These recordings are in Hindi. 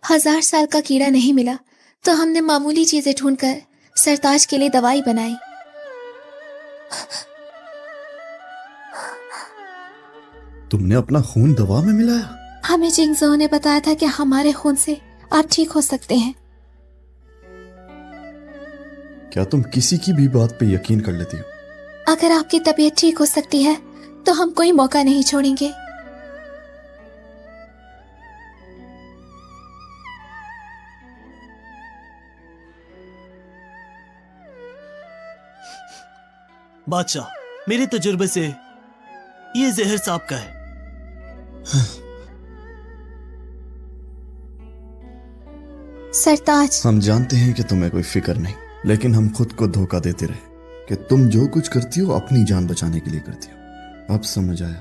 1000 साल का कीड़ा नहीं मिला तो हमने मामूली चीजें ढूंढकर सरताज के लिए दवाई बनाई। तुमने अपना खून दवा में मिलाया? हमें जिंगजो ने बताया था कि हमारे खून से आप ठीक हो सकते हैं। क्या तुम किसी की भी बात पे यकीन कर लेती हो? अगर आपकी तबीयत ठीक हो सकती है तो हम कोई मौका नहीं छोड़ेंगे। बादशाह, मेरे तजुर्बे से ये जहर सांप का है। सरताज, हम जानते हैं कि तुम्हें कोई फिक्र नहीं, लेकिन हम खुद को धोखा देते रहे कि तुम जो कुछ करती हो अपनी जान बचाने के लिए करती हो। अब समझ आया,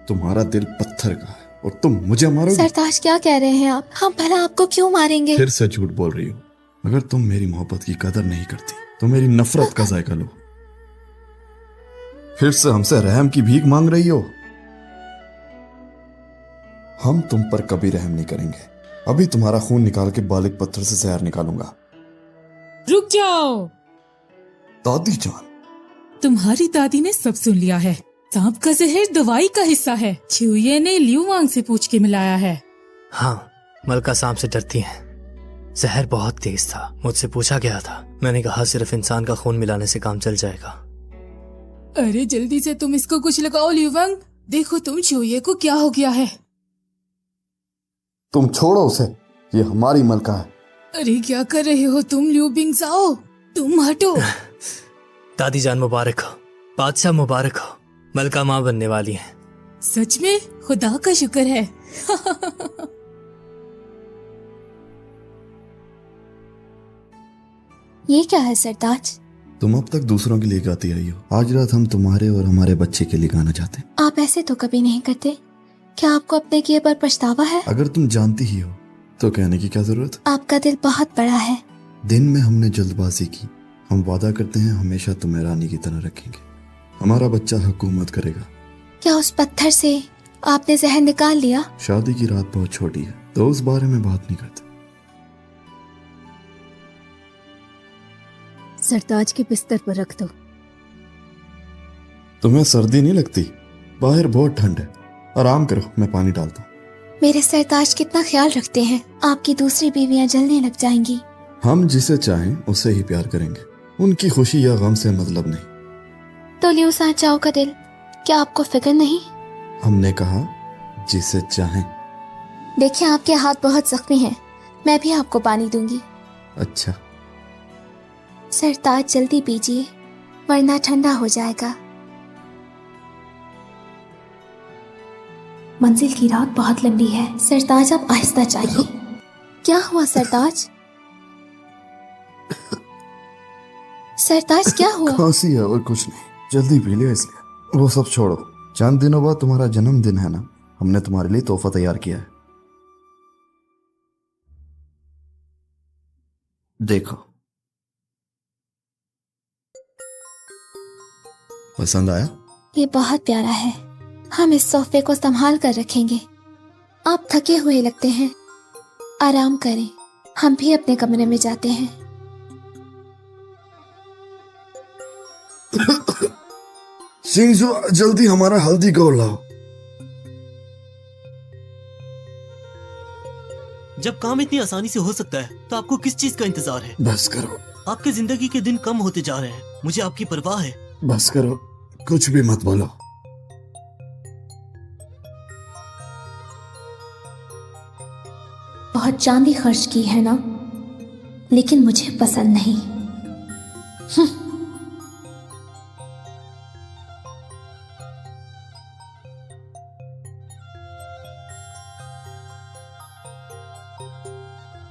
तुम्हारा दिल पत्थर का है और तुम मुझे मारोगे। सरताज क्या कह रहे हैं आप? हम भला आपको क्यों मारेंगे? फिर से झूठ बोल रही हो। अगर तुम मेरी मोहब्बत की कदर नहीं करती तो मेरी नफरत का जायका लो। फिर से हमसे रहम की भीख मांग रही हो। हम तुम पर कभी रहम नहीं करेंगे। अभी तुम्हारा खून निकाल के बालिक पत्थर से जहर निकालूंगा। रुक जाओ। दादी जान, तुम्हारी दादी ने सब सुन लिया है। सांप का जहर दवाई का हिस्सा है। छुये ने लियू वांग से पूछ के मिलाया है। हाँ, मलका सांप से डरती हैं। जहर बहुत तेज था। मुझसे पूछा गया था। मैंने कहा सिर्फ इंसान का खून मिलाने से काम चल जाएगा। अरे जल्दी से तुम इसको कुछ लगाओ लियू वांग। देखो तुम छुये को क्या हो गया है। तुम छोड़ो उसे, ये हमारी मलका है। अरे क्या कर रहे हो तुम लियू बिंगजाओ, तुम हटो। दादी जान मुबारक हो, बादशाह मुबारक हो। मलका माँ बनने वाली है। सच में? खुदा का शुक्र है। ये क्या है सरताज? तुम अब तक दूसरों के लिए गाती आई हो। आज रात हम तुम्हारे और हमारे बच्चे के लिए गाना चाहते हैं। आप ऐसे तो कभी नहीं करते। क्या आपको अपने किए पर पछतावा है? अगर तुम जानती ही हो तो कहने की क्या जरूरत? आपका दिल बहुत बड़ा है। दिन में हमने जल्दबाजी की। हम वादा करते हैं हमेशा तुम्हें रानी की तरह रखेंगे। हमारा बच्चा हुकूमत करेगा। क्या उस पत्थर से आपने जहर निकाल लिया? शादी की रात बहुत छोटी है तो उस बारे में बात नहीं करते। सरताज के बिस्तर पर रख दो। तुम्हें सर्दी नहीं लगती? बाहर बहुत ठंड है। आराम करो, मैं पानी डालता हूँ। मेरे सरताज कितना ख्याल रखते हैं। आपकी दूसरी बीवियां जलने लग जाएंगी। हम जिसे चाहें उसे ही प्यार करेंगे। उनकी खुशी या गम से मतलब नहीं। तो लियू चाओ का दिल, क्या आपको फिक्र नहीं? हमने कहा जिसे चाहें। देखिए आपके हाथ बहुत जख्मी हैं। मैं भी आपको पानी दूंगी। अच्छा। सरताज जल्दी पीजिए वरना ठंडा हो जाएगा। मंजिल की रात बहुत लंबी है। सरताज आप आहिस्ता चाहिए। क्या हुआ सरताज? सरताज क्या हुआ? खांसी है और कुछ नहीं। जल्दी पी लिया इसलिए। वो सब छोड़ो। चंद दिनों बाद तुम्हारा जन्मदिन है ना, हमने तुम्हारे लिए तोहफा तैयार किया है। देखो, पसंद आया? ये बहुत प्यारा है। हम इस सोफे को संभाल कर रखेंगे। आप थके हुए लगते हैं, आराम करें। हम भी अपने कमरे में जाते हैं। सिंजू, जल्दी हमारा हल्दी घोल लाओ। जब काम इतनी आसानी से हो सकता है तो आपको किस चीज का इंतजार है? बस करो। आपके जिंदगी के दिन कम होते जा रहे हैं। मुझे आपकी परवाह है। बस करो, कुछ भी मत बोलो। बहुत चांदी खर्च की है ना, लेकिन मुझे पसंद नहीं।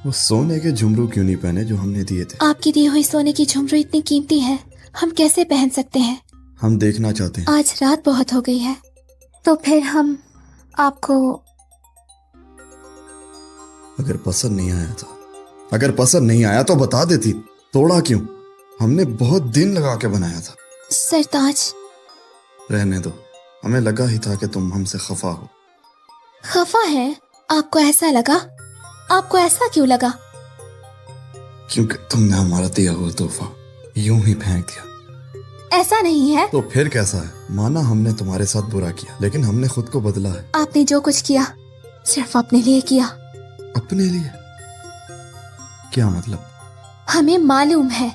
वो सोने के झुमरू क्यों नहीं पहने जो हमने दिए थे? आपकी दी हुई सोने की झुमरू इतनी कीमती है, हम कैसे पहन सकते हैं? हम देखना चाहते हैं। आज रात बहुत हो गई है, तो फिर हम आपको। अगर पसंद नहीं आया तो बता देती। तोड़ा क्यों? हमने बहुत दिन लगा के बनाया था। सरताज, रहने दो। हमें लगा ही था कि तुम हमसे खफा हो। खफा है? आपको ऐसा लगा? आपको ऐसा क्यों लगा? क्योंकि तुमने हमारा दिया हुआ तोहफा यूं ही फेंक दिया। ऐसा नहीं है। तो फिर कैसा है? माना हमने तुम्हारे साथ बुरा किया, लेकिन हमने खुद को बदला है। आपने जो कुछ किया सिर्फ अपने लिए किया। अपने लिए? क्या मतलब? हमें मालूम है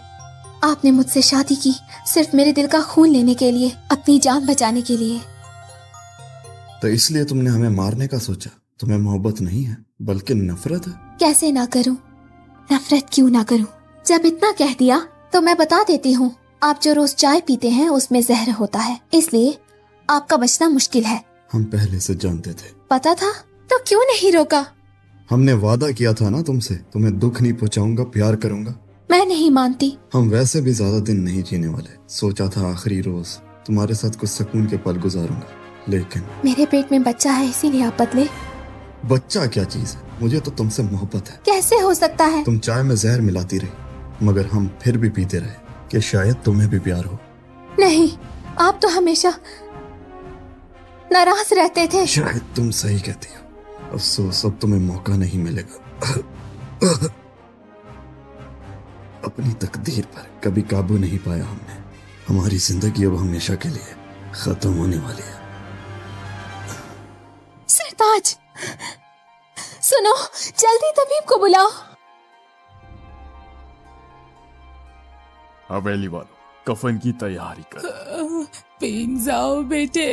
आपने मुझसे शादी की सिर्फ मेरे दिल का खून लेने के लिए, अपनी जान बचाने के लिए। तो इसलिए तुमने हमें मारने का सोचा? तुम्हें मोहब्बत नहीं है बल्कि नफरत है। कैसे ना करूं? नफरत क्यों ना करूं? जब इतना कह दिया तो मैं बता देती हूँ। आप जो रोज चाय पीते हैं उसमें जहर होता है, इसलिए आपका बचना मुश्किल है। हम पहले से जानते थे। पता था तो क्यों नहीं रोका? हमने वादा किया था ना तुमसे, तुम्हें दुख नहीं पहुंचाऊंगा, प्यार करूंगा। मैं नहीं मानती। हम वैसे भी ज्यादा दिन नहीं जीने वाले। सोचा था आखिरी रोज तुम्हारे साथ कुछ सुकून के पल गुजारूंगा, लेकिन मेरे पेट में बच्चा है इसीलिए आप बदले। बच्चा क्या चीज है? मुझे तो तुमसे मोहब्बत है। कैसे हो सकता है? तुम चाय में जहर मिलाती रही, मगर हम फिर भी पीते रहे कि शायद तुम्हें भी प्यार हो। नहीं, आप तो हमेशा नाराज रहते थे। शायद तुम सही कहती हो। अफसोस अब तुम्हें मौका नहीं मिलेगा। अपनी तकदीर पर कभी काबू नहीं पाया हमने। हमारी जिंदगी अब हमेशा के लिए खत्म होने वाली है। सरताज, सुनो, जल्दी तबीब को बुलाओ। हवेली वालों, कफन की तैयारी कर। पिंग जाओ बेटे,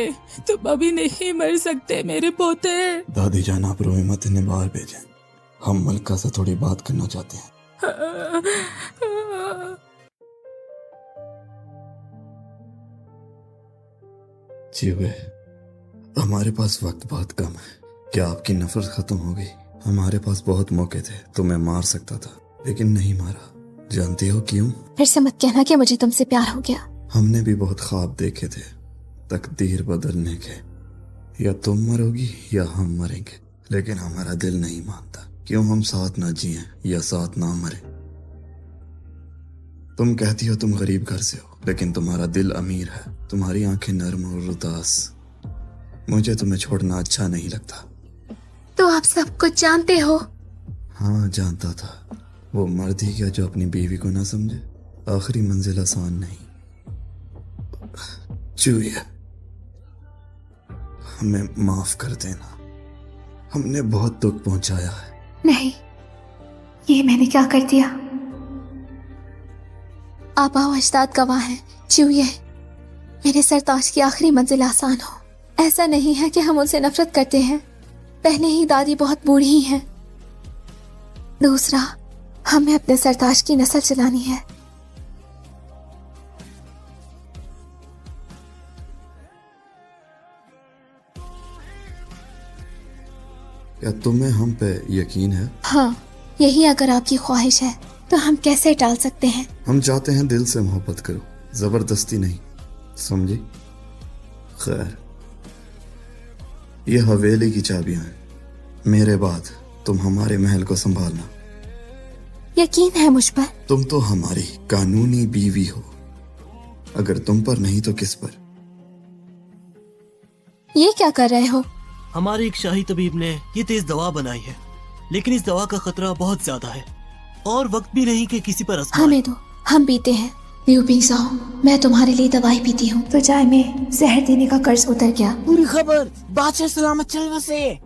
तुम अभी नहीं मर सकते मेरे पोते। दादी जान, आप रोए मत, इन्हें बाहर भेजें। हम मलका से थोड़ी बात करना चाहते हैं। जी वे, हमारे पास वक्त बहुत कम है। क्या आपकी नफरत खत्म हो गई? हमारे पास बहुत मौके थे, तुम्हें मार सकता था लेकिन नहीं मारा। जानती हो क्यों? फिर से मत कहना कि मुझे तुमसे प्यार हो गया। हमने भी बहुत ख्वाब देखे थे तकदीर बदलने के। या तुम मरोगी या हम मरेंगे, लेकिन हमारा दिल नहीं मानता। क्यों हम साथ ना जिए या साथ ना मरे? तुम कहती हो तुम गरीब घर से हो, लेकिन तुम्हारा दिल अमीर है। तुम्हारी आंखें नर्म और उदास। मुझे तुम्हें छोड़ना अच्छा नहीं लगता। तो आप सब कुछ जानते हो? हाँ, जानता था। वो मर्द ही क्या जो अपनी बीवी को ना समझे। आखिरी मंजिल आसान नहीं। चूहिया, हमें माफ कर देना। हमने बहुत दुख पहुंचाया है। नहीं, ये मैंने क्या कर दिया? आबा व अजदाद गवाह हैं। चूहिए, मेरे सरताज की आखिरी मंजिल आसान हो। ऐसा नहीं है कि हम उनसे नफरत करते हैं, पहले ही दादी बहुत बूढ़ी हैं। दूसरा, हमें अपने सरताज की नस्ल चलानी है। क्या तुम्हें हम पे यकीन है? हाँ, यही अगर आपकी ख्वाहिश है तो हम कैसे टाल सकते हैं? हम चाहते हैं दिल से मोहब्बत करो, जबरदस्ती नहीं, समझी? खैर, ये हवेली की चाबियां हैं। मेरे बाद तुम हमारे महल को संभालना। यकीन है मुझ पर? तुम तो हमारी कानूनी बीवी हो। अगर तुम पर नहीं तो किस पर? ये क्या कर रहे हो? हमारे एक शाही तबीब ने ये तेज दवा बनाई है, लेकिन इस दवा का खतरा बहुत ज्यादा है और वक्त भी नहीं कि किसी पर आजमाएं। हमें दो, हम पीते हैं। लियो पिंगसाओ, मैं तुम्हारे लिए दवाई पीती हूँ तो चाय में जहर देने का कर्ज उतर गया। पूरी खबर बादशाह सलामत चल बसे।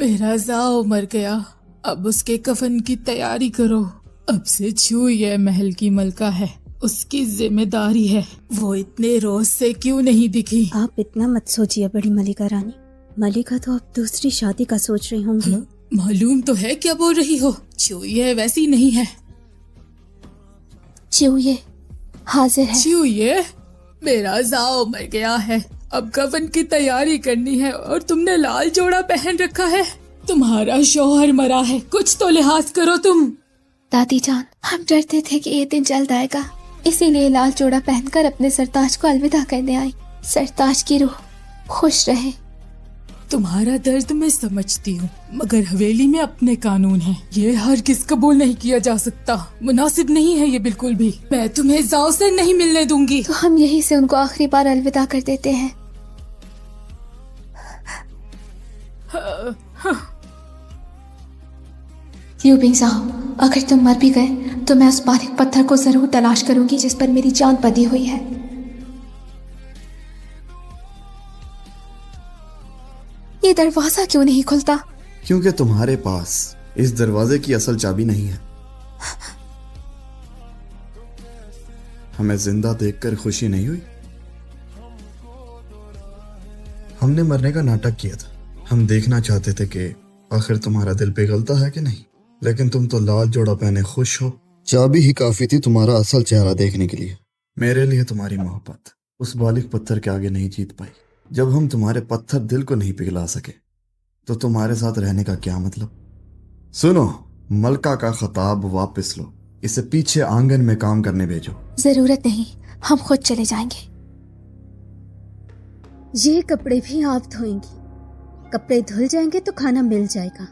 मेरा जाओ मर गया, अब उसके कफन की तैयारी करो। अब से छू ये महल की मलका है, उसकी जिम्मेदारी है। वो इतने रोज से क्यों नहीं दिखी? आप इतना मत सोचिए बड़ी मलिका रानी। मलिका तो अब दूसरी शादी का सोच रही होंगी। मालूम तो है क्या बोल रही हो। छू ये वैसी नहीं है। चूहिए हाजिर है। छू ये मेरा जाओ मर गया है, अब कफन की तैयारी करनी है और तुमने लाल जोड़ा पहन रखा है। तुम्हारा शौहर मरा है, कुछ तो लिहाज करो तुम। दादी जान, हम डरते थे कि ये दिन जल्द आएगा, इसीलिए लाल जोड़ा पहनकर अपने सरताज को अलविदा करने आई। सरताज की रूह खुश रहे। तुम्हारा दर्द मैं समझती हूँ, मगर हवेली में अपने कानून हैं। ये हर किस कबूल नहीं किया जा सकता। मुनासिब नहीं है ये बिल्कुल भी। मैं तुम्हें जाओ से नहीं मिलने दूंगी। तो हम यहीं से उनको आखिरी बार अलविदा कर देते हैं। यूबिंग साहब, अगर तुम मर भी गए तो मैं उस बारीक पत्थर को जरूर तलाश करूंगी जिस पर मेरी जान बंधी हुई है। ये दरवाजा क्यों नहीं खुलता? क्योंकि तुम्हारे पास इस दरवाजे की असल चाबी नहीं है। हमें जिंदा देखकर खुशी नहीं हुई? हमने मरने का नाटक किया था। हम देखना चाहते थे कि आखिर तुम्हारा दिल पिघलता है कि नहीं, लेकिन तुम तो लाल जोड़ा पहने खुश हो। चाबी ही काफी थी तुम्हारा असल चेहरा देखने के लिए। मेरे लिए तुम्हारी मोहब्बत उस बालिक पत्थर के आगे नहीं जीत पाई। जब हम तुम्हारे पत्थर दिल को नहीं पिघला सके तो तुम्हारे साथ रहने का क्या मतलब? सुनो, मलका का खिताब वापस लो, इसे पीछे आंगन में काम करने भेजो। जरूरत नहीं, हम खुद चले जाएंगे। ये कपड़े भी आप धोएंगी? कपड़े धुल जाएंगे तो खाना मिल जाएगा।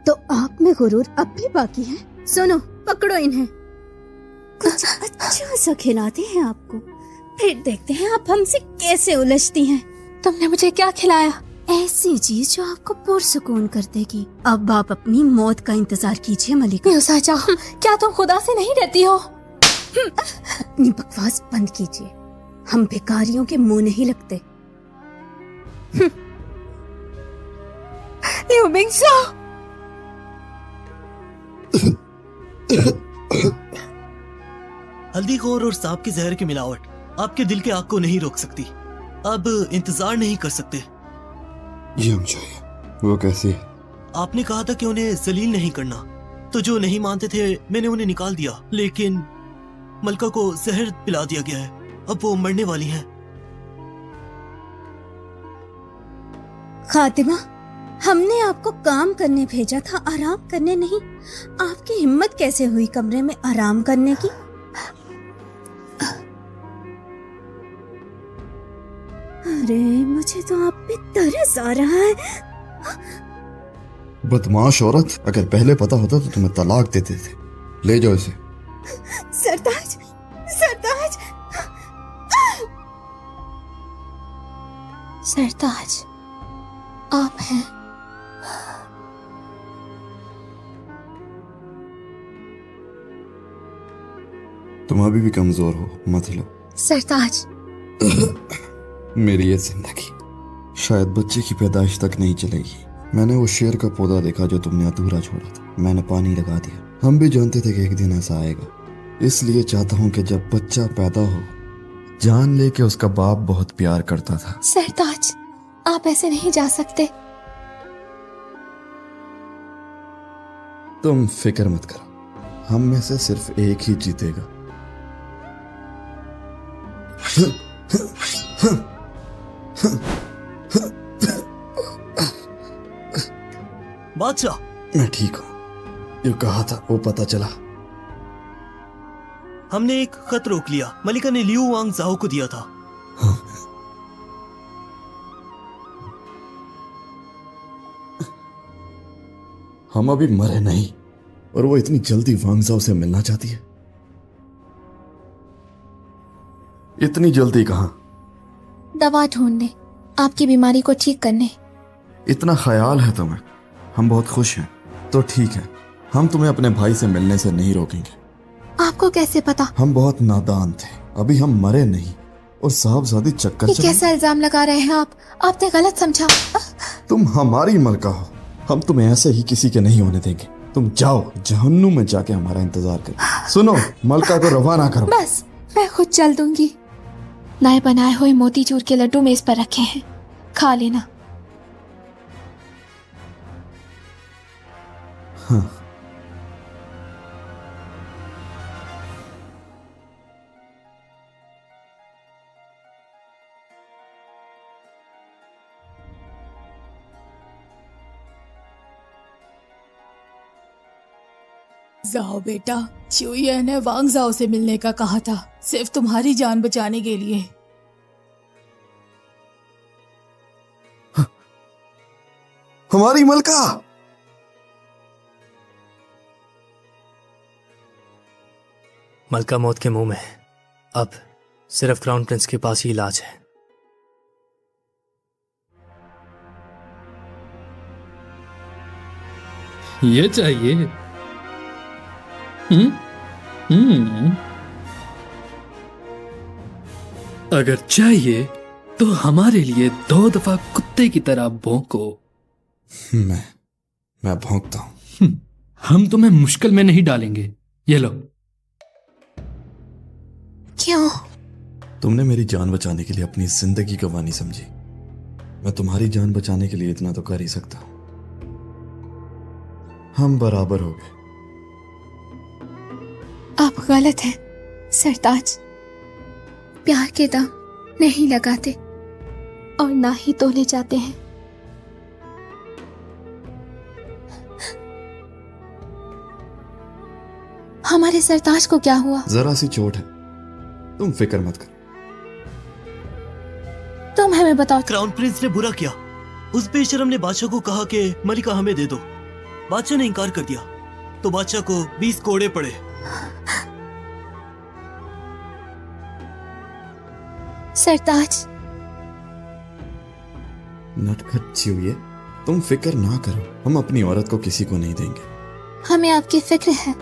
तो आप में गुरूर अब भी बाकी है। सुनो, पकड़ो इन्हें। कुछ अच्छा सा खिलाते हैं आपको, फिर देखते हैं आप हमसे कैसे उलझती हैं। तुमने मुझे क्या खिलाया? ऐसी चीज जो आपको पुरसुकून कर देगी। अब आप अपनी मौत का इंतजार कीजिए मलिका। यूसा जाओ, क्या तुम खुदा से नहीं डरती हो? अपनी बकवास बंद कीजिए, हम भिखारियों के मुंह नहीं लगते। यूबिंग साहब, हल्दी खोर और सांप के जहर की मिलावट आपके दिल के आग को नहीं रोक सकती। अब इंतजार नहीं कर सकते। ये हम चाहिए। वो कैसी है? आपने कहा था कि उन्हें जलील नहीं करना, तो जो नहीं मानते थे मैंने उन्हें निकाल दिया, लेकिन मलका को जहर पिला दिया गया है। अब वो मरने वाली हैं। खातिमा, हमने आपको काम करने भेजा था, आराम करने नहीं। आपकी हिम्मत कैसे हुई कमरे में आराम करने की? अरे मुझे तो आप पे तरस आ रहा है। बदमाश औरत, अगर पहले पता होता तो तुम्हें तलाक देते थे। ले जाओ इसे। सरताज, सरताज, सरताज, आप हैं? तुम अभी भी कमजोर हो, मत हिलो। सरताज, मेरी ये जिंदगी शायद बच्चे की पैदाइश तक नहीं चलेगी। मैंने वो शेर का पौधा देखा जो तुमने अधूरा छोड़ा था, मैंने पानी लगा दिया। हम भी जानते थे कि एक दिन ऐसा आएगा, इसलिए चाहता हूँ कि जब बच्चा पैदा हो जान ले कि उसका बाप बहुत प्यार करता था। सरताज, आप ऐसे नहीं जा सकते। तुम फिक्र मत करो, हम में से सिर्फ एक ही जीतेगा। बादशाह, मैं ठीक हूँ। जो कहा था वो पता चला। हमने एक खत रोक लिया। मलिका ने लियू वांग जाओ को दिया था। हम अभी मरे नहीं और वो इतनी जल्दी वांगजाओ से मिलना चाहती है। इतनी जल्दी कहां? दवा ढूंढने, आपकी बीमारी को ठीक करने। इतना ख्याल है तुम्हें? हम बहुत खुश हैं। तो ठीक है, हम तुम्हें अपने भाई से मिलने से नहीं रोकेंगे। आपको कैसे पता? हम बहुत नादान थे, अभी हम मरे नहीं और साहबजादी चक्कर ये चला। कैसा इल्जाम लगा रहे हैं आप? आपने गलत समझा। तुम हमारी मलका हो, हम तुम्हें ऐसे ही किसी के नहीं होने देंगे। तुम जाओ जहन्नुम में जाके हमारा इंतजार करो। सुनो, मलका को रवाना करो। बस, मैं खुद चल दूंगी। नए बनाए हुए मोतीचूर के लड्डू मेज पर रखे हैं, खा लेना। हाँ। जाओ बेटा, चुईए ने वांग जाओ से मिलने का कहा था, सिर्फ तुम्हारी जान बचाने के लिए। हमारी मलका! मलका मौत के मुंह में है। अब सिर्फ क्राउन प्रिंस के पास ही इलाज है। ये चाहिए। अगर चाहिए तो हमारे लिए 2 दफा कुत्ते की तरह भौंको। मैं भौंकता हूं। हम तुम्हें मुश्किल में नहीं डालेंगे। ये लो। क्यों? तुमने मेरी जान बचाने के लिए अपनी जिंदगी गंवानी समझी। मैं तुम्हारी जान बचाने के लिए इतना तो कर ही सकता हूं। हम बराबर हो गए। आप गलत हैं सरताज। प्यार के दाम नहीं लगाते और ना ही तोले जाते हैं। हमारे सरताज को क्या हुआ? जरा सी चोट है, तुम फिक्र मत करो। तुम हमें बताओ। क्राउन प्रिंस ने बुरा किया। उस बेशरम ने बादशाह को कहा कि मलिका हमें दे दो। बादशाह ने इनकार कर दिया तो बादशाह को 20 कोड़े पड़े। सरताज। नटखट चिड़िए, तुम फिक्र ना करो। हम अपनी औरत को किसी को नहीं देंगे। हमें आपकी फिक्र है।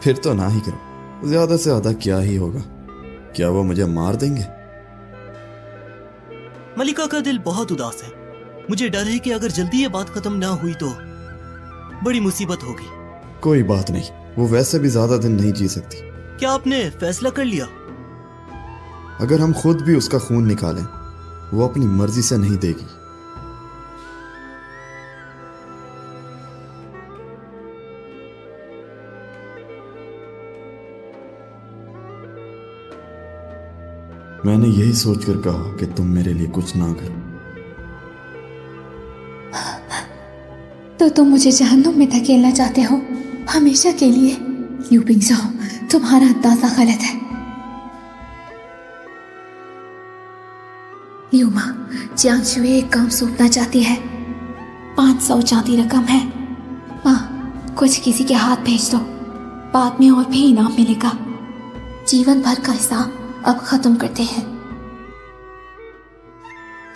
फिर तो ना ही करो। ज्यादा से ज्यादा क्या ही होगा? क्या वो मुझे मार देंगे? मलिका का दिल बहुत उदास है। मुझे डर है कि अगर जल्दी ये बात खत्म ना हुई तो बड़ी मुसीबत होगी। कोई बात नहीं, वो वैसे भी ज्यादा दिन नहीं जी सकती। क्या आपने फैसला कर लिया? अगर हम खुद भी उसका खून निकालें, वो अपनी मर्जी से नहीं देगी। मैंने यही सोचकर कहा कि तुम मेरे लिए कुछ ना करो। तो तुम मुझे जहन्नुम में धकेलना चाहते हो हमेशा के लिए? यू पिंगजो, तुम्हारा अंदाजा गलत है। ल्यूमा, जियांगशुए एक काम सौंपना चाहती है। 500 चांदी रकम है। माँ, कुछ किसी के हाथ भेज दो, बाद में और भी इनाम मिलेगा। जीवन भर का हिसाब अब खत्म करते हैं।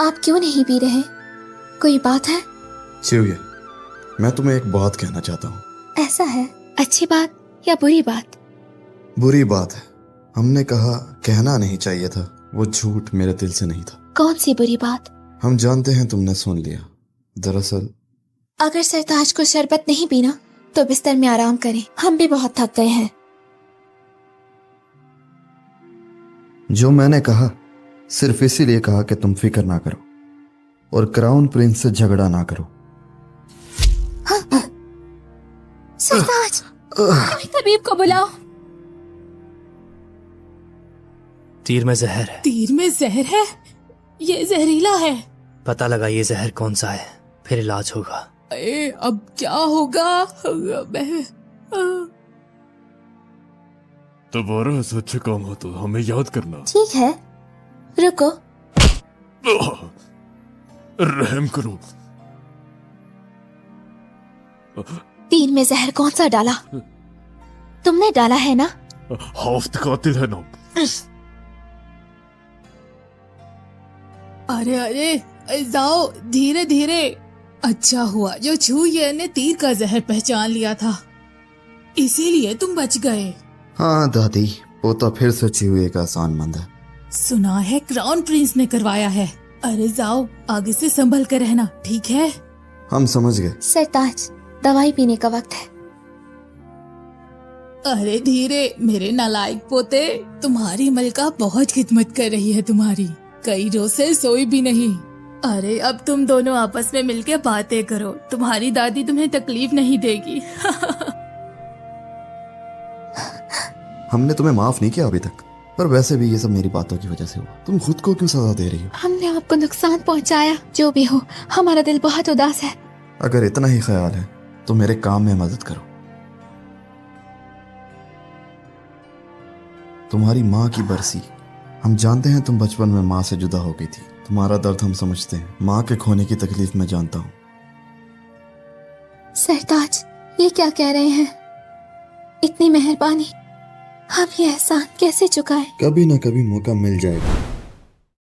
आप क्यों नहीं पी रहे? कोई बात है? चिड़िए, मैं तुम्हें एक बात कहना चाहता हूँ। ऐसा है? अच्छी बात या बुरी बात? बुरी बात है। हमने कहा कहना नहीं चाहिए था। वो झूठ मेरे दिल से नहीं था। कौन सी बुरी बात? हम जानते हैं तुमने सुन लिया। दरअसल अगर सरताज को शरबत नहीं पीना तो बिस्तर में आराम करें। हम भी बहुत थक गए हैं। जो मैंने कहा सिर्फ इसीलिए कहा कि तुम फिक्र ना करो और क्राउन प्रिंस से झगड़ा ना करो। सरताज, तबीब को बुलाओ। तीर में जहर है। तीर में जहर है? ये जहरीला है। पता लगा ये जहर कौन सा है, फिर इलाज होगा। अब क्या होगा? मैं दोबारा ऐसा अच्छा काम हो तो हमें याद करना। ठीक है, रुको। रहम करो। तीर में जहर कौन सा डाला? तुमने डाला है ना? हाफ्त कातिल है ना। अरे अरे जाओ, धीरे धीरे। अच्छा हुआ जो छुए ने तीर का जहर पहचान लिया था, इसीलिए तुम बच गए। हाँ दादी, पोता फिर से चिड़िए का आसानमंद है। सुना है क्राउन प्रिंस ने करवाया है। अरे जाओ, आगे से संभल कर रहना, ठीक है? हम समझ गए। सरताज, दवाई पीने का वक्त है। अरे धीरे मेरे नालायक पोते, तुम्हारी मलका बहुत खिदमत कर रही है तुम्हारी। कई रोज से सोई भी नहीं। अरे अब तुम दोनों आपस में मिलके बातें करो, तुम्हारी दादी तुम्हें तकलीफ नहीं देगी। हमने तुम्हें माफ नहीं किया अभी तक, पर वैसे भी ये सब मेरी बातों की वजह से हुआ। तुम खुद को क्यों सजा दे रही हो? हमने आपको नुकसान पहुंचाया। जो भी हो, हमारा दिल बहुत उदास है। अगर इतना ही ख्याल है तो मेरे काम में मदद करो। तुम्हारी माँ की बरसी। हम जानते हैं तुम बचपन में माँ से जुदा हो गई थी। तुम्हारा दर्द हम समझते हैं। माँ के खोने की तकलीफ मैं जानता हूँ। सरताज, ये क्या कह रहे हैं? इतनी मेहरबानी, हम ये एहसान कैसे चुकाएं? कभी ना कभी मौका मिल जाएगा।